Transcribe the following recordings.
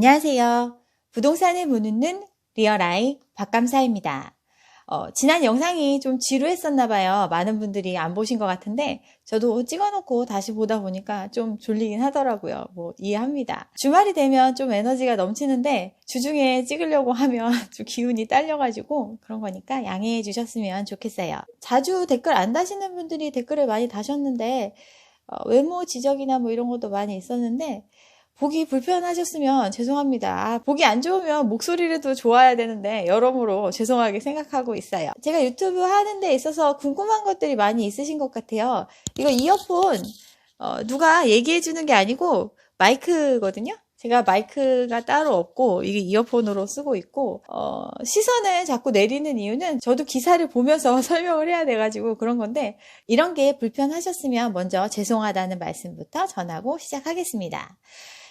안녕하세요. 부동산을 모르는 리얼아이 박감사입니다. 지난 영상이 좀 지루했었나봐요. 많은 분들이 안 보신 것 같은데 저도 찍어놓고 다시 보다 보니까 좀 졸리긴 하더라고요. 이해합니다. 주말이 되면 좀 에너지가 넘치는데 주중에 찍으려고 하면 좀 기운이 딸려가지고 그런 거니까 양해해 주셨으면 좋겠어요. 자주 댓글 안 다시는 분들이 댓글을 많이 다셨는데 외모 지적이나 이런 것도 많이 있었는데 보기 불편하셨으면 죄송합니다. 보기 안 좋으면 목소리라도 좋아야 되는데 여러모로 죄송하게 생각하고 있어요. 제가 유튜브 하는 데 있어서 궁금한 것들이 많이 있으신 것 같아요. 이거 이어폰 누가 얘기해 주는 게 아니고 마이크거든요. 제가 마이크가 따로 없고 이게 이어폰으로 쓰고 있고 시선을 자꾸 내리는 이유는 저도 기사를 보면서 설명을 해야 돼가지고 그런 건데 이런 게 불편하셨으면 먼저 죄송하다는 말씀부터 전하고 시작하겠습니다.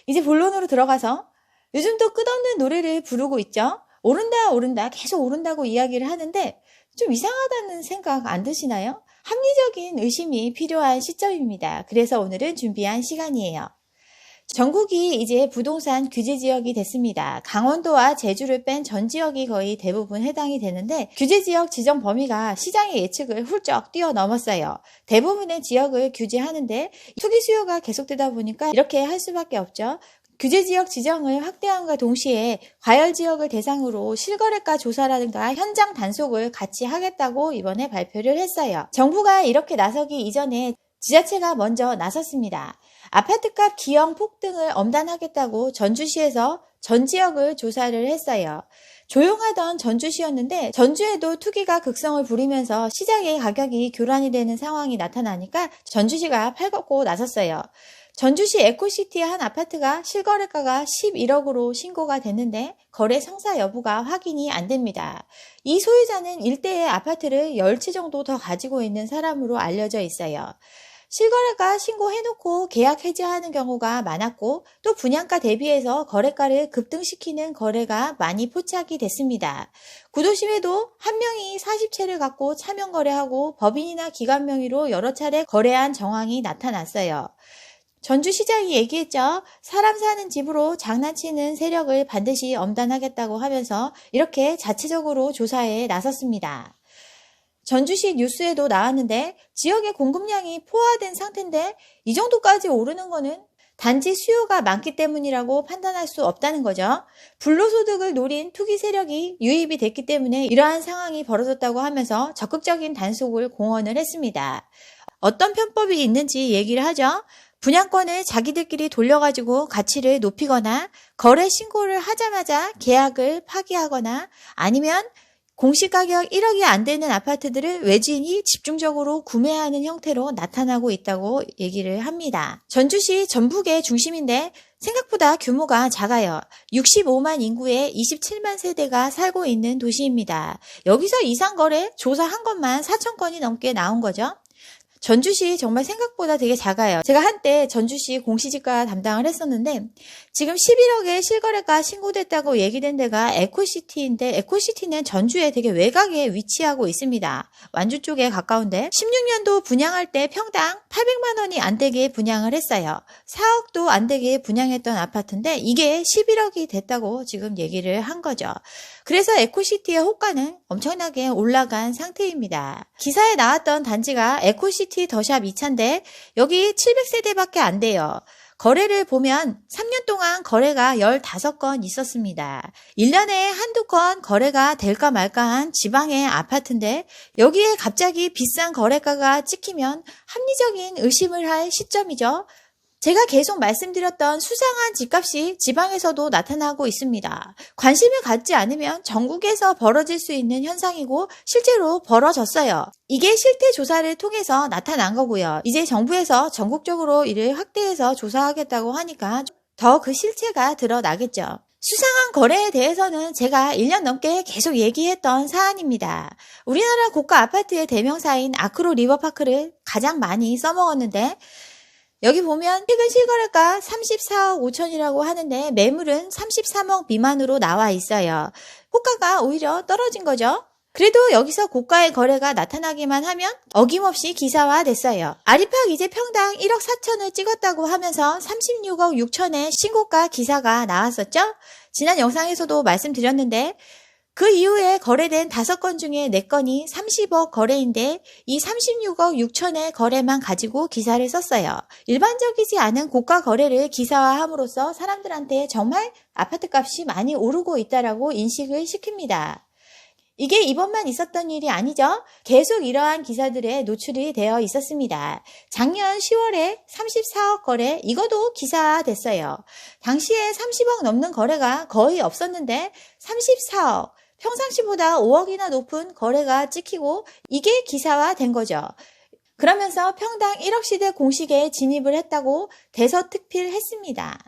이제 본론으로 들어가서 요즘도 끝없는 노래를 부르고 있죠. 오른다 계속 오른다고 이야기를 하는데 좀 이상하다는 생각 안 드시나요? 합리적인 의심이 필요한 시점입니다. 그래서 오늘은 준비한 시간이에요. 전국이 이제 부동산 규제 지역이 됐습니다. 강원도와 제주를 뺀 전 지역이 거의 대부분 해당이 되는데 규제 지역 지정 범위가 시장의 예측을 훌쩍 뛰어넘었어요. 대부분의 지역을 규제하는데 투기 수요가 계속되다 보니까 이렇게 할 수밖에 없죠. 규제 지역 지정을 확대함과 동시에 과열 지역을 대상으로 실거래가 조사라든가 현장 단속을 같이 하겠다고 이번에 발표를 했어요. 정부가 이렇게 나서기 이전에 지자체가 먼저 나섰습니다. 아파트값 기형 폭등을 엄단하겠다고 전주시에서 전 지역을 조사를 했어요. 조용하던 전주시였는데 전주에도 투기가 극성을 부리면서 시장의 가격이 교란이 되는 상황이 나타나니까 전주시가 팔걷고 나섰어요. 전주시 에코시티의 한 아파트가 실거래가가 11억으로 신고가 됐는데 거래 성사 여부가 확인이 안 됩니다. 이 소유자는 일대의 아파트를 10채 정도 더 가지고 있는 사람으로 알려져 있어요. 실거래가 신고해놓고 계약 해지하는 경우가 많았고 또 분양가 대비해서 거래가를 급등시키는 거래가 많이 포착이 됐습니다. 구도심에도 한 명이 40채를 갖고 차명 거래하고 법인이나 기관 명의로 여러 차례 거래한 정황이 나타났어요. 전주시장이 얘기했죠. 사람 사는 집으로 장난치는 세력을 반드시 엄단하겠다고 하면서 이렇게 자체적으로 조사에 나섰습니다. 전주시 뉴스에도 나왔는데 지역의 공급량이 포화된 상태인데 이 정도까지 오르는 거는 단지 수요가 많기 때문이라고 판단할 수 없다는 거죠. 불로소득을 노린 투기 세력이 유입이 됐기 때문에 이러한 상황이 벌어졌다고 하면서 적극적인 단속을 공언을 했습니다. 어떤 편법이 있는지 얘기를 하죠. 분양권을 자기들끼리 돌려가지고 가치를 높이거나 거래 신고를 하자마자 계약을 파기하거나 아니면 공시가격 1억이 안 되는 아파트들을 외지인이 집중적으로 구매하는 형태로 나타나고 있다고 얘기를 합니다. 전주시 전북의 중심인데 생각보다 규모가 작아요. 65만 인구에 27만 세대가 살고 있는 도시입니다. 여기서 이상거래 조사한 것만 4천 건이 넘게 나온 거죠. 전주시 정말 생각보다 되게 작아요. 제가 한때 전주시 공시지가 담당을 했었는데 지금 11억의 실거래가 신고됐다고 얘기된 데가 에코시티인데 에코시티는 전주에 되게 외곽에 위치하고 있습니다. 완주 쪽에 가까운데 16년도 분양할 때 평당 800만 원이 안 되게 분양을 했어요. 4억도 안 되게 분양했던 아파트인데 이게 11억이 됐다고 지금 얘기를 한 거죠. 그래서 에코시티의 호가는 엄청나게 올라간 상태입니다. 기사에 나왔던 단지가 에코시티 더샵 2차인데 여기 700세대밖에 안 돼요. 거래를 보면 3년 동안 거래가 15건 있었습니다. 1년에 한두 건 거래가 될까 말까한 지방의 아파트인데 여기에 갑자기 비싼 거래가가 찍히면 합리적인 의심을 할 시점이죠. 제가 계속 말씀드렸던 수상한 집값이 지방에서도 나타나고 있습니다. 관심을 갖지 않으면 전국에서 벌어질 수 있는 현상이고 실제로 벌어졌어요. 이게 실태 조사를 통해서 나타난 거고요. 이제 정부에서 전국적으로 이를 확대해서 조사하겠다고 하니까 더 그 실체가 드러나겠죠. 수상한 거래에 대해서는 제가 1년 넘게 계속 얘기했던 사안입니다. 우리나라 고가 아파트의 대명사인 아크로 리버파크를 가장 많이 써먹었는데 여기 보면 최근 실거래가 34억 5천이라고 하는데 매물은 33억 미만으로 나와 있어요. 호가가 오히려 떨어진 거죠. 그래도 여기서 고가의 거래가 나타나기만 하면 어김없이 기사화됐어요. 아리팍 이제 평당 1억 4천을 찍었다고 하면서 36억 6천의 신고가 기사가 나왔었죠? 지난 영상에서도 말씀드렸는데 그 이후에 거래된 5건 중에 4건이 30억 거래인데 이 36억 6천의 거래만 가지고 기사를 썼어요. 일반적이지 않은 고가 거래를 기사화함으로써 사람들한테 정말 아파트값이 많이 오르고 있다라고 인식을 시킵니다. 이게 이번만 있었던 일이 아니죠. 계속 이러한 기사들에 노출이 되어 있었습니다. 작년 10월에 34억 거래, 이것도 기사화됐어요. 당시에 30억 넘는 거래가 거의 없었는데 34억, 평상시보다 5억이나 높은 거래가 찍히고 이게 기사화된 거죠. 그러면서 평당 1억 시대 공식에 진입을 했다고 대서특필했습니다.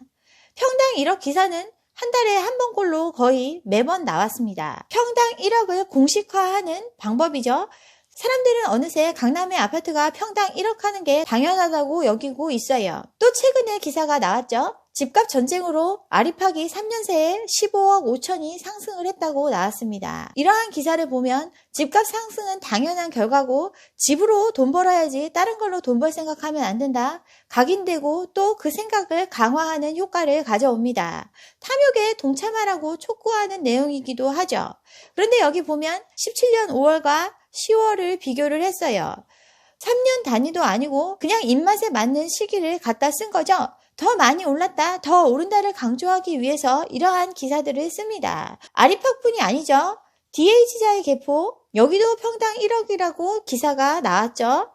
평당 1억 기사는 한 달에 한 번꼴로 거의 매번 나왔습니다. 평당 1억을 공식화하는 방법이죠. 사람들은 어느새 강남의 아파트가 평당 1억 하는 게 당연하다고 여기고 있어요. 또 최근에 기사가 나왔죠. 집값 전쟁으로 아리팍이 3년 새에 15억 5천이 상승을 했다고 나왔습니다. 이러한 기사를 보면 집값 상승은 당연한 결과고 집으로 돈 벌어야지 다른 걸로 돈 벌 생각하면 안 된다. 각인되고 또 그 생각을 강화하는 효과를 가져옵니다. 탐욕에 동참하라고 촉구하는 내용이기도 하죠. 그런데 여기 보면 17년 5월과 10월을 비교를 했어요. 3년 단위도 아니고 그냥 입맛에 맞는 시기를 갖다 쓴 거죠. 더 많이 올랐다, 더 오른다를 강조하기 위해서 이러한 기사들을 씁니다. 아리팍뿐이 아니죠. DH자의 개포, 여기도 평당 1억이라고 기사가 나왔죠.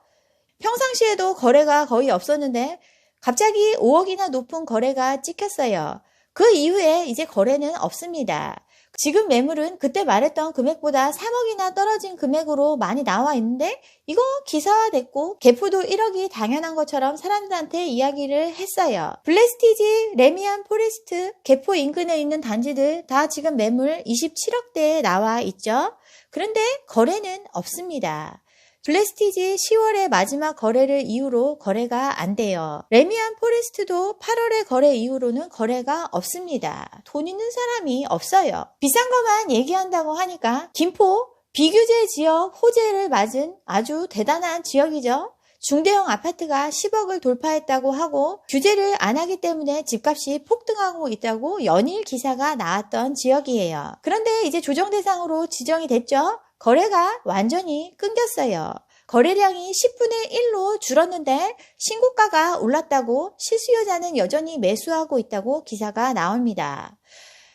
평상시에도 거래가 거의 없었는데 갑자기 5억이나 높은 거래가 찍혔어요. 그 이후에 이제 거래는 없습니다. 지금 매물은 그때 말했던 금액보다 3억이나 떨어진 금액으로 많이 나와 있는데 이거 기사화됐고 개포도 1억이 당연한 것처럼 사람들한테 이야기를 했어요. 블레스티지, 레미안 포레스트, 개포 인근에 있는 단지들 다 지금 매물 27억대에 나와 있죠. 그런데 거래는 없습니다. 블레스티지 10월의 마지막 거래를 이후로 거래가 안 돼요. 레미안 포레스트도 8월의 거래 이후로는 거래가 없습니다. 돈 있는 사람이 없어요. 비싼 것만 얘기한다고 하니까 김포 비규제 지역 호재를 맞은 아주 대단한 지역이죠. 중대형 아파트가 10억을 돌파했다고 하고 규제를 안 하기 때문에 집값이 폭등하고 있다고 연일 기사가 나왔던 지역이에요. 그런데 이제 조정 대상으로 지정이 됐죠. 거래가 완전히 끊겼어요. 거래량이 10분의 1로 줄었는데 신고가가 올랐다고 실수요자는 여전히 매수하고 있다고 기사가 나옵니다.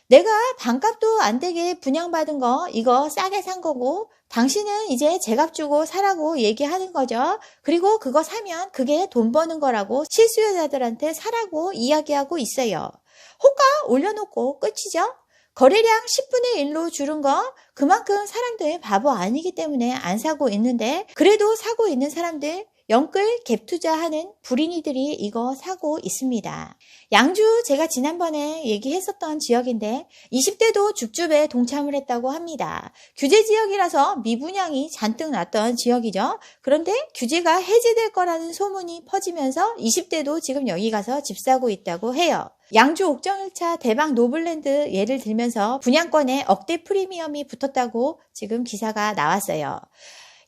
내가 반값도 안 되게 분양받은 거 이거 싸게 산 거고 당신은 이제 제값 주고 사라고 얘기하는 거죠. 그리고 그거 사면 그게 돈 버는 거라고 실수요자들한테 사라고 이야기하고 있어요. 호가 올려놓고 끝이죠. 거래량 10분의 1로 줄은 거 그만큼 사람들 바보 아니기 때문에 안 사고 있는데 그래도 사고 있는 사람들 영끌 갭 투자하는 불인이들이 이거 사고 있습니다. 양주 제가 지난번에 얘기했었던 지역인데 20대도 줍줍에 동참을 했다고 합니다. 규제 지역이라서 미분양이 잔뜩 났던 지역이죠. 그런데 규제가 해제될 거라는 소문이 퍼지면서 20대도 지금 여기 가서 집 사고 있다고 해요. 양주 옥정 1차 대박 노블랜드 예를 들면서 분양권에 억대 프리미엄이 붙었다고 지금 기사가 나왔어요.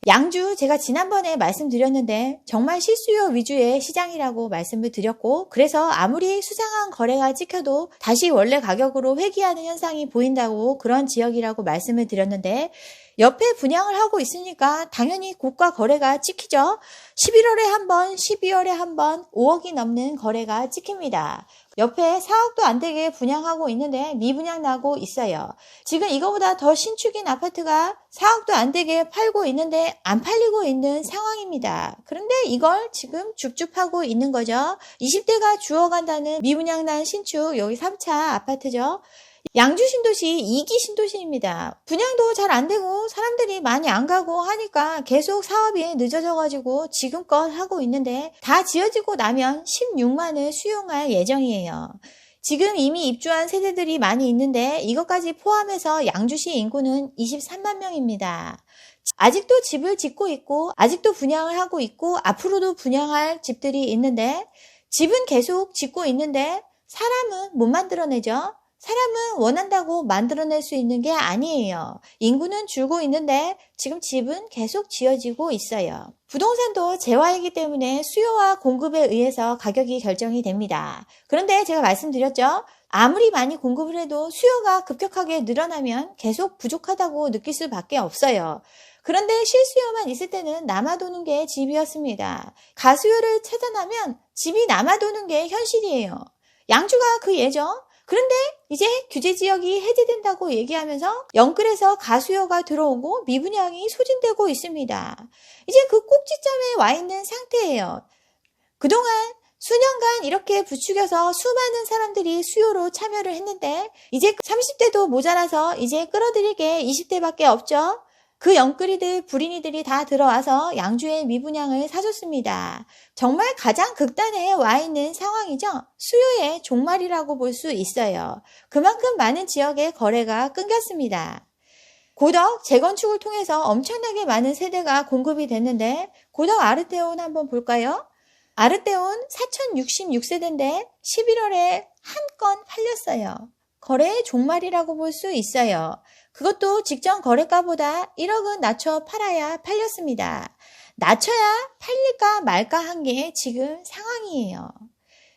양주 제가 지난번에 말씀드렸는데 정말 실수요 위주의 시장이라고 말씀을 드렸고 그래서 아무리 수상한 거래가 찍혀도 다시 원래 가격으로 회귀하는 현상이 보인다고 그런 지역이라고 말씀을 드렸는데 옆에 분양을 하고 있으니까 당연히 고가 거래가 찍히죠. 11월에 한 번, 12월에 한 번 5억이 넘는 거래가 찍힙니다. 옆에 4억도 안 되게 분양하고 있는데 미분양 나고 있어요. 지금 이거보다 더 신축인 아파트가 4억도 안 되게 팔고 있는데 안 팔리고 있는 상황입니다. 그런데 이걸 지금 줍줍하고 있는 거죠. 20대가 주워간다는 미분양 난 신축 여기 3차 아파트죠. 양주 신도시 2기 신도시입니다. 분양도 잘 안 되고 사람들이 많이 안 가고 하니까 계속 사업이 늦어져가지고 지금껏 하고 있는데 다 지어지고 나면 16만을 수용할 예정이에요. 지금 이미 입주한 세대들이 많이 있는데 이것까지 포함해서 양주시 인구는 23만 명입니다. 아직도 집을 짓고 있고 아직도 분양을 하고 있고 앞으로도 분양할 집들이 있는데 집은 계속 짓고 있는데 사람은 못 만들어내죠. 사람은 원한다고 만들어낼 수 있는 게 아니에요. 인구는 줄고 있는데 지금 집은 계속 지어지고 있어요. 부동산도 재화이기 때문에 수요와 공급에 의해서 가격이 결정이 됩니다. 그런데 제가 말씀드렸죠? 아무리 많이 공급을 해도 수요가 급격하게 늘어나면 계속 부족하다고 느낄 수밖에 없어요. 그런데 실수요만 있을 때는 남아도는 게 집이었습니다. 가수요를 차단하면 집이 남아도는 게 현실이에요. 양주가 그 예죠. 그런데 이제 규제지역이 해제된다고 얘기하면서 영끌에서 가수요가 들어오고 미분양이 소진되고 있습니다. 이제 그 꼭지점에 와 있는 상태예요. 그동안 수년간 이렇게 부추겨서 수많은 사람들이 수요로 참여를 했는데 이제 30대도 모자라서 이제 끌어들일 게 20대밖에 없죠. 그 영끌이들, 불인이들이 다 들어와서 양주의 미분양을 사줬습니다. 정말 가장 극단에 와 있는 상황이죠. 수요의 종말이라고 볼 수 있어요. 그만큼 많은 지역의 거래가 끊겼습니다. 고덕 재건축을 통해서 엄청나게 많은 세대가 공급이 됐는데 고덕 아르테온 한번 볼까요? 아르테온 4066세대인데 11월에 한 건 팔렸어요. 거래의 종말이라고 볼 수 있어요. 그것도 직전 거래가보다 1억은 낮춰 팔아야 팔렸습니다. 낮춰야 팔릴까 말까 한 게 지금 상황이에요.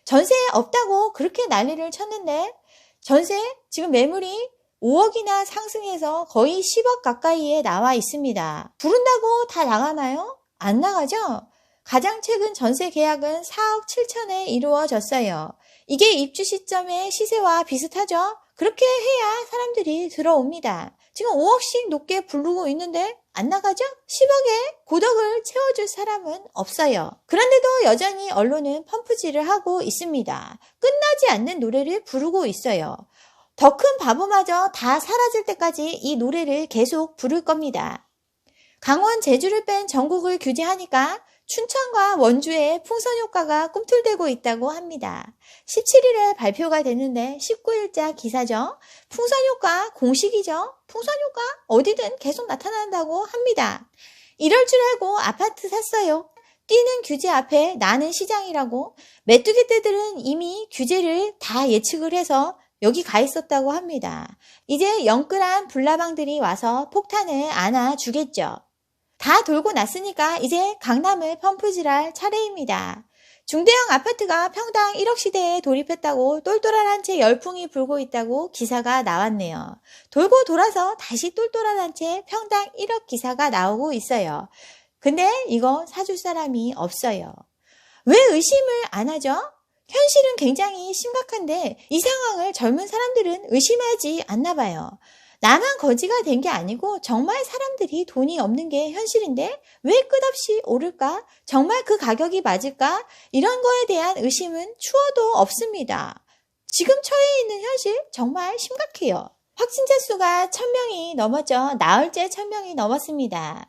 전세 없다고 그렇게 난리를 쳤는데 전세 지금 매물이 5억이나 상승해서 거의 10억 가까이에 나와 있습니다. 부른다고 다 나가나요? 안 나가죠? 가장 최근 전세 계약은 4억 7천에 이루어졌어요. 이게 입주 시점의 시세와 비슷하죠? 그렇게 해야 사람들이 들어옵니다. 지금 5억씩 높게 부르고 있는데 안 나가죠? 10억에 고덕을 채워줄 사람은 없어요. 그런데도 여전히 언론은 펌프질을 하고 있습니다. 끝나지 않는 노래를 부르고 있어요. 더 큰 바보마저 다 사라질 때까지 이 노래를 계속 부를 겁니다. 강원, 제주를 뺀 전국을 규제하니까 춘천과 원주의 풍선 효과가 꿈틀대고 있다고 합니다. 17일에 발표가 됐는데 19일자 기사죠. 풍선 효과 공식이죠. 풍선 효과 어디든 계속 나타난다고 합니다. 이럴 줄 알고 아파트 샀어요. 뛰는 규제 앞에 나는 시장이라고. 메뚜기 떼들은 이미 규제를 다 예측을 해서 여기 가 있었다고 합니다. 이제 영끌한 불나방들이 와서 폭탄을 안아주겠죠. 다 돌고 났으니까 이제 강남을 펌프질할 차례입니다. 중대형 아파트가 평당 1억 시대에 돌입했다고 똘똘한 채 열풍이 불고 있다고 기사가 나왔네요. 돌고 돌아서 다시 똘똘한 채 평당 1억 기사가 나오고 있어요. 근데 이거 사줄 사람이 없어요. 왜 의심을 안 하죠? 현실은 굉장히 심각한데 이 상황을 젊은 사람들은 의심하지 않나 봐요. 나만 거지가 된 게 아니고 정말 사람들이 돈이 없는 게 현실인데 왜 끝없이 오를까? 정말 그 가격이 맞을까? 이런 거에 대한 의심은 추워도 없습니다. 지금 처해 있는 현실 정말 심각해요. 확진자 수가 1000명이 넘었죠. 나흘째 1000명이 넘었습니다.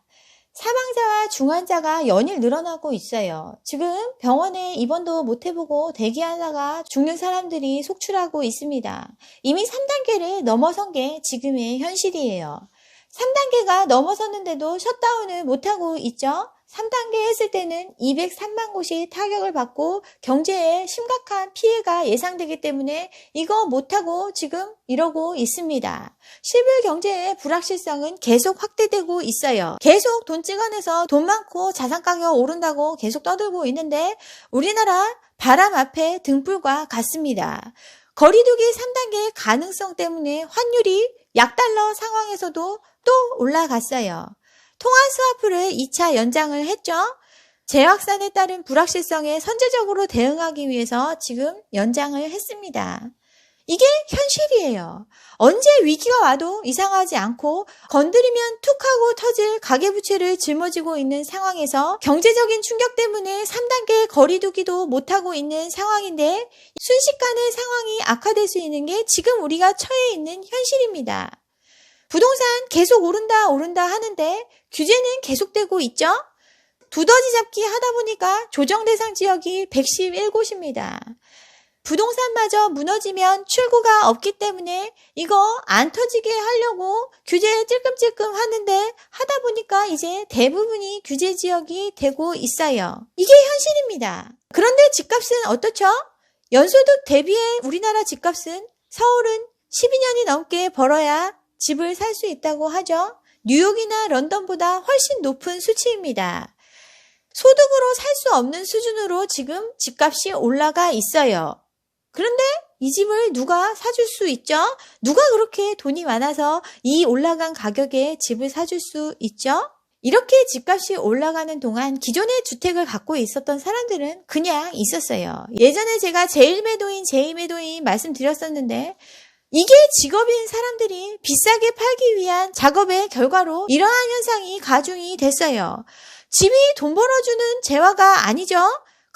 사망자와 중환자가 연일 늘어나고 있어요. 지금 병원에 입원도 못 해보고 대기하다가 죽는 사람들이 속출하고 있습니다. 이미 3단계를 넘어선 게 지금의 현실이에요. 3단계가 넘어섰는데도 셧다운을 못하고 있죠. 3단계 했을 때는 203만 곳이 타격을 받고 경제에 심각한 피해가 예상되기 때문에 이거 못하고 지금 이러고 있습니다. 실물 경제의 불확실성은 계속 확대되고 있어요. 계속 돈 찍어내서 돈 많고 자산 가격 오른다고 계속 떠들고 있는데 우리나라 바람 앞에 등불과 같습니다. 거리두기 3단계 가능성 때문에 환율이 약달러 상황에서도 또 올라갔어요. 통화 스와프를 2차 연장을 했죠. 재확산에 따른 불확실성에 선제적으로 대응하기 위해서 지금 연장을 했습니다. 이게 현실이에요. 언제 위기가 와도 이상하지 않고 건드리면 툭 하고 터질 가계부채를 짊어지고 있는 상황에서 경제적인 충격 때문에 3단계 거리두기도 못하고 있는 상황인데 순식간에 상황이 악화될 수 있는 게 지금 우리가 처해 있는 현실입니다. 부동산 계속 오른다 하는데 규제는 계속되고 있죠? 두더지 잡기 하다 보니까 조정 대상 지역이 111곳입니다. 부동산마저 무너지면 출구가 없기 때문에 이거 안 터지게 하려고 규제 찔끔찔끔 하는데 하다 보니까 이제 대부분이 규제 지역이 되고 있어요. 이게 현실입니다. 그런데 집값은 어떻죠? 연소득 대비의 우리나라 집값은 서울은 12년이 넘게 벌어야 집을 살 수 있다고 하죠. 뉴욕이나 런던보다 훨씬 높은 수치입니다. 소득으로 살 수 없는 수준으로 지금 집값이 올라가 있어요. 그런데 이 집을 누가 사줄 수 있죠? 누가 그렇게 돈이 많아서 이 올라간 가격에 집을 사줄 수 있죠? 이렇게 집값이 올라가는 동안 기존의 주택을 갖고 있었던 사람들은 그냥 있었어요. 예전에 제가 제1매도인, 제2매도인 말씀드렸었는데 이게 직업인 사람들이 비싸게 팔기 위한 작업의 결과로 이러한 현상이 가중이 됐어요. 집이 돈 벌어주는 재화가 아니죠?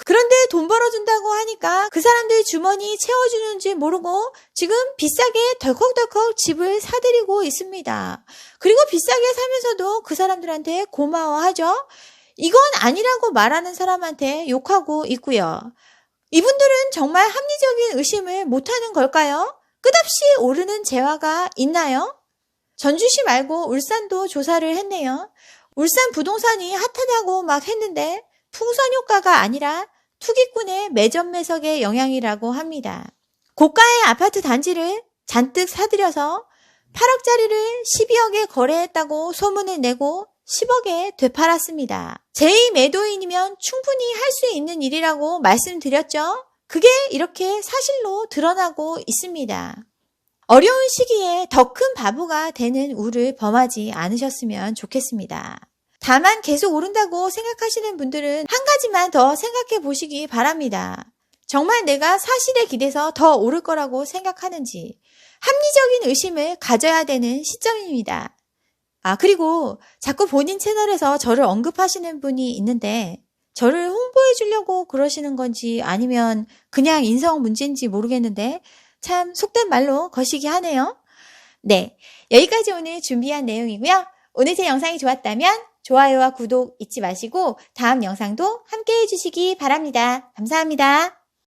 그런데 돈 벌어준다고 하니까 그 사람들 주머니 채워주는지 모르고 지금 비싸게 덜컥덜컥 집을 사들이고 있습니다. 그리고 비싸게 사면서도 그 사람들한테 고마워하죠. 이건 아니라고 말하는 사람한테 욕하고 있고요. 이분들은 정말 합리적인 의심을 못하는 걸까요? 끝없이 오르는 재화가 있나요? 전주시 말고 울산도 조사를 했네요. 울산 부동산이 핫하다고 막 했는데 풍선 효과가 아니라 투기꾼의 매점 매석의 영향이라고 합니다. 고가의 아파트 단지를 잔뜩 사들여서 8억짜리를 12억에 거래했다고 소문을 내고 10억에 되팔았습니다. 제2매도인이면 충분히 할 수 있는 일이라고 말씀드렸죠. 그게 이렇게 사실로 드러나고 있습니다. 어려운 시기에 더 큰 바보가 되는 우를 범하지 않으셨으면 좋겠습니다. 다만 계속 오른다고 생각하시는 분들은 한 가지만 더 생각해 보시기 바랍니다. 정말 내가 사실에 기대서 더 오를 거라고 생각하는지 합리적인 의심을 가져야 되는 시점입니다. 그리고 자꾸 본인 채널에서 저를 언급하시는 분이 있는데 저를 홍보해 주려고 그러시는 건지 아니면 그냥 인성 문제인지 모르겠는데 참 속된 말로 거시기 하네요. 네, 여기까지 오늘 준비한 내용이고요. 오늘 제 영상이 좋았다면 좋아요와 구독 잊지 마시고 다음 영상도 함께 해주시기 바랍니다. 감사합니다.